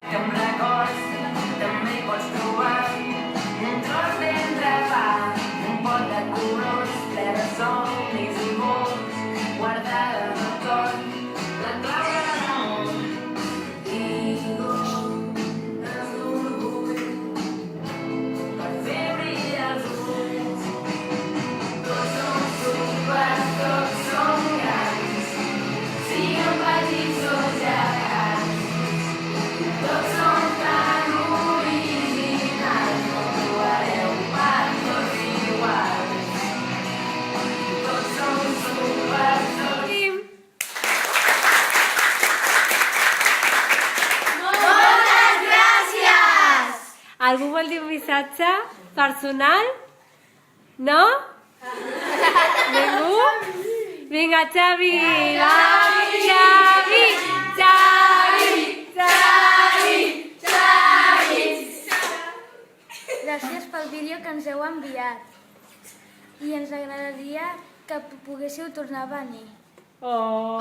Que amb records també hi pots trobar un tros d'entrepà, un pot de colors, ple de somnis i vols, guardada en el cor, la clau de l'amor. Digues d'orgull per fer brillar els ulls. Tots som súpers, tots som grans, siguem petits o gegants. Tots som tan originals, no trobareu pas tots iguals. Tots som súpers, Moltes gràcies! Algú vol dir un missatge personal? No? Ningú? Vinga, Xavi! Va! Xavi! Xavi! Xavi! Gràcies pel vídeo que ens heu enviat. I ens agradaria que poguéssiu tornar a venir. Oh!